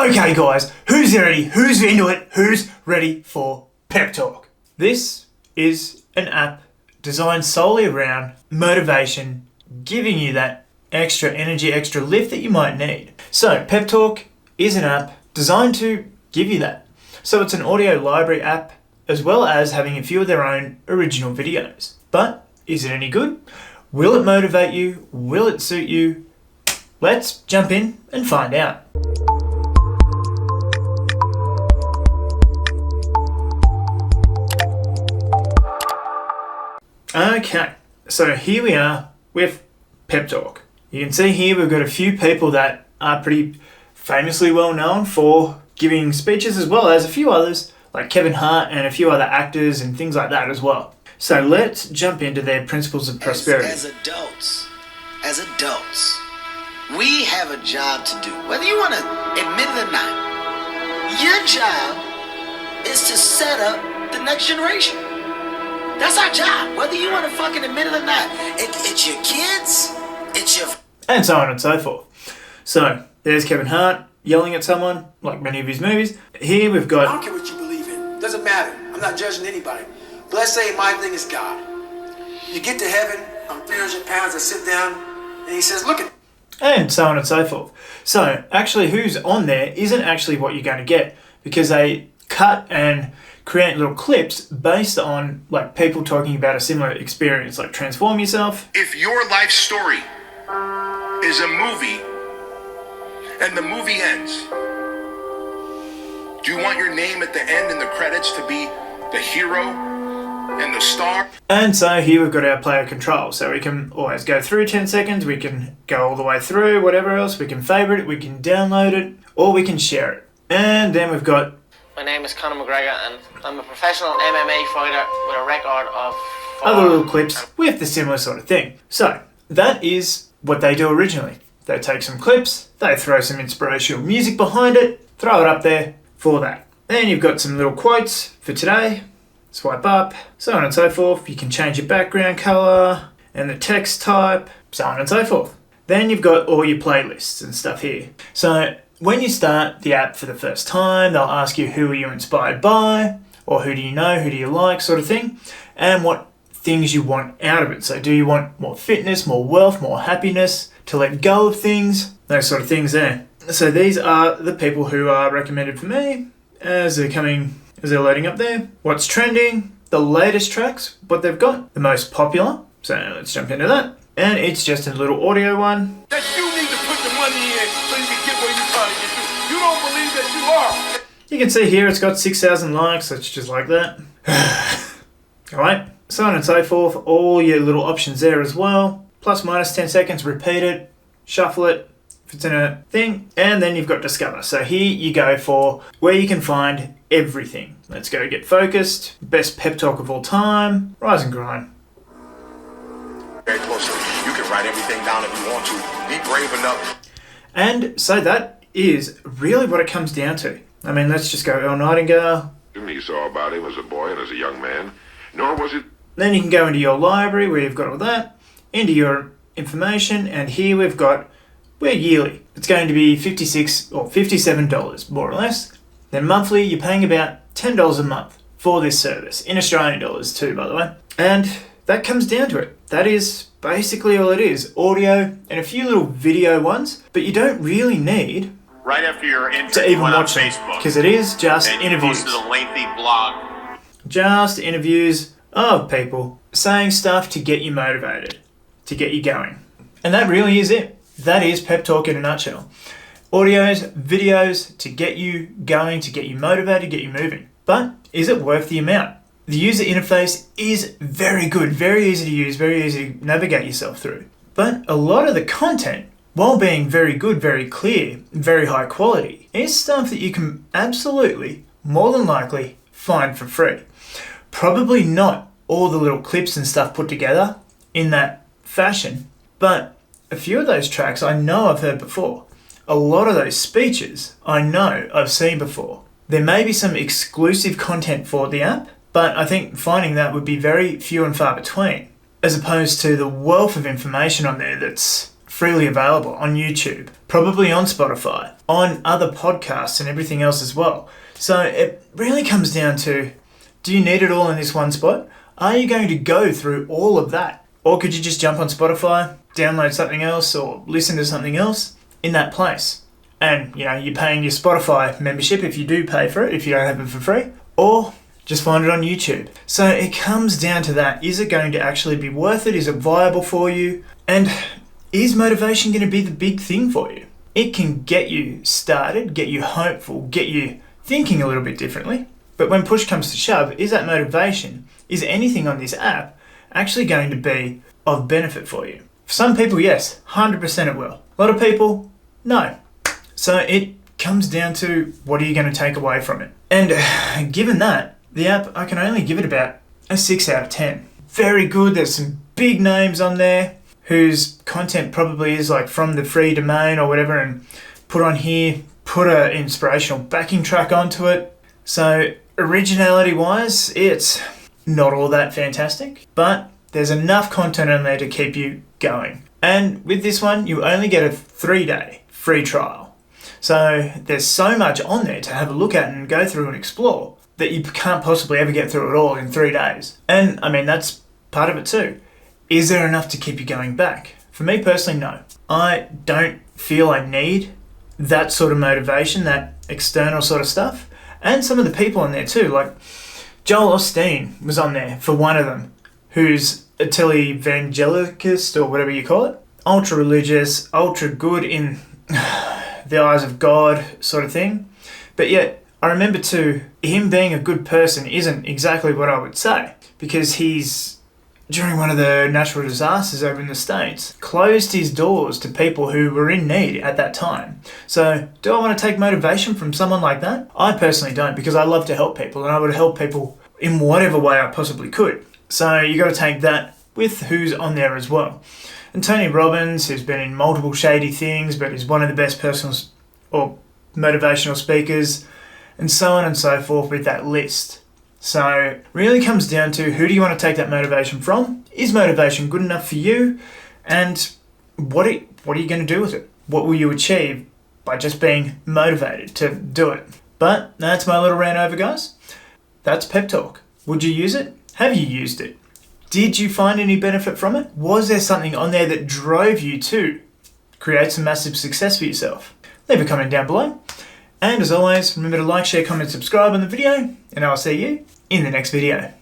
Okay guys, who's ready? Who's into it? Who's ready for Pep Talk? This is an app designed solely around motivation, giving you that extra energy, extra lift that you might need. So Pep Talk is an app designed to give you that. So it's an audio library app as well as having a few of their own original videos. But is it any good? Will it motivate you? Will it suit you? Let's jump in and find out. Okay, so here we are with Pep Talk. You can see here we've got a few people that are pretty famously well known for giving speeches, as well as a few others like Kevin Hart and a few other actors and things like that as well. So let's jump into their principles of prosperity. As adults, we have a job to do. Whether you want to admit it or not, your job is to set up the next generation. That's our job, whether you want to fucking admit it or not. It's your kids, it's your... And so on and so forth. So, there's Kevin Hart yelling at someone, like many of his movies. Here we've got... I don't care what you believe in. Doesn't matter. I'm not judging anybody. But let's say my thing is God. You get to heaven, I'm 300 pounds, I sit down, and he says, look at... And so on and so forth. So, actually who's on there isn't actually what you're going to get, because they cut and create little clips based on like people talking about a similar experience, like transform yourself. If your life story is a movie and the movie ends, do you want your name at the end in the credits to be the hero and the star? And so here we've got our player control. So we can always go through 10 seconds, we can go all the way through, whatever else, we can favorite it, we can download it, or we can share it. And then we've got... My name is Conor McGregor and I'm a professional MMA fighter with a record of 4... other little clips with the similar sort of thing. So that is what they do originally. They take some clips, they throw some inspirational music behind it, throw it up there for that. Then you've got some little quotes for today, swipe up, so on and so forth. You can change your background color and the text type, so on and so forth. Then you've got all your playlists and stuff here. So when you start the app for the first time, they'll ask you who are you inspired by, or who do you know, who do you like, sort of thing, and what things you want out of it. So do you want more fitness, more wealth, more happiness, to let go of things, those sort of things there. So these are the people who are recommended for me as they're loading up there. What's trending, the latest tracks, what they've got, the most popular. So let's jump into that. And it's just a little audio one. That you need to put the money in so you can get where you're trying to get to. You don't believe that you are. You can see here it's got 6,000 likes, so it's just like that. Alright, so on and so forth. All your little options there as well. Plus minus 10 seconds, repeat it, shuffle it, if it's in a thing. And then you've got Discover. So here you go for where you can find everything. Let's go get focused. Best pep talk of all time. Rise and grind. Very closely. You can write everything down if you want to. Be brave enough. And so that is really what it comes down to. I mean, let's just go Earl Nightingale. He saw about him as a boy and as a young man, nor was it... Then you can go into your library where you've got all that, into your information, and here we've got, we're yearly. It's going to be $56 or $57, more or less. Then monthly, you're paying about $10 a month for this service, in Australian dollars too, by the way. And that comes down to it. That is basically all it is. Audio and a few little video ones, but you don't really need right after your to entry, even went on watch them, Facebook, because it is just and you interviews. posted a lengthy blog. Just interviews of people saying stuff to get you motivated, to get you going. And that really is it. That is Pep Talk in a nutshell. Audios, videos to get you going, to get you motivated, get you moving. But is it worth the amount? The user interface is very good, very easy to use, very easy to navigate yourself through. But a lot of the content, while being very good, very clear, very high quality, is stuff that you can absolutely, more than likely, find for free. Probably not all the little clips and stuff put together in that fashion, but a few of those tracks I know I've heard before. A lot of those speeches I know I've seen before. There may be some exclusive content for the app, but I think finding that would be very few and far between, as opposed to the wealth of information on there that's freely available on YouTube, probably on Spotify, on other podcasts and everything else as well. So it really comes down to, do you need it all in this one spot? Are you going to go through all of that? Or could you just jump on Spotify, download something else, or listen to something else in that place? And, you're paying your Spotify membership if you do pay for it, if you don't have it for free, or just find it on YouTube. So it comes down to that. Is it going to actually be worth it? Is it viable for you? And is motivation going to be the big thing for you? It can get you started, get you hopeful, get you thinking a little bit differently. But when push comes to shove, is that motivation, is anything on this app actually going to be of benefit for you? For some people, yes, 100% it will. A lot of people, no. So it comes down to, what are you going to take away from it? And given that, the app, I can only give it about a 6 out of 10. Very good. There's some big names on there whose content probably is like from the free domain or whatever, and put on here, put an inspirational backing track onto it. So originality wise, it's not all that fantastic, but there's enough content on there to keep you going. And with this one, you only get a 3-day free trial. So there's so much on there to have a look at and go through and explore that you can't possibly ever get through it all in 3 days. And I mean, that's part of it too. Is there enough to keep you going back? For me personally, no. I don't feel I need that sort of motivation, that external sort of stuff. And some of the people on there too, like Joel Osteen was on there for one of them, who's a televangelicist or whatever you call it. Ultra religious, ultra good in the eyes of God sort of thing. But yet, I remember too, him being a good person isn't exactly what I would say, because he's, during one of the natural disasters over in the States, closed his doors to people who were in need at that time. So do I want to take motivation from someone like that? I personally don't, because I love to help people, and I would help people in whatever way I possibly could. So you got to take that with who's on there as well. And Tony Robbins, who's been in multiple shady things, but is one of the best personal or motivational speakers, and so on and so forth with that list. So it really comes down to, who do you want to take that motivation from? Is motivation good enough for you? And what are you going to do with it? What will you achieve by just being motivated to do it? But that's my little rant over, guys. That's Pep Talk. Would you use it? Have you used it? Did you find any benefit from it? Was there something on there that drove you to create some massive success for yourself? Leave a comment down below. And as always, remember to like, share, comment, subscribe on the video, and I'll see you in the next video.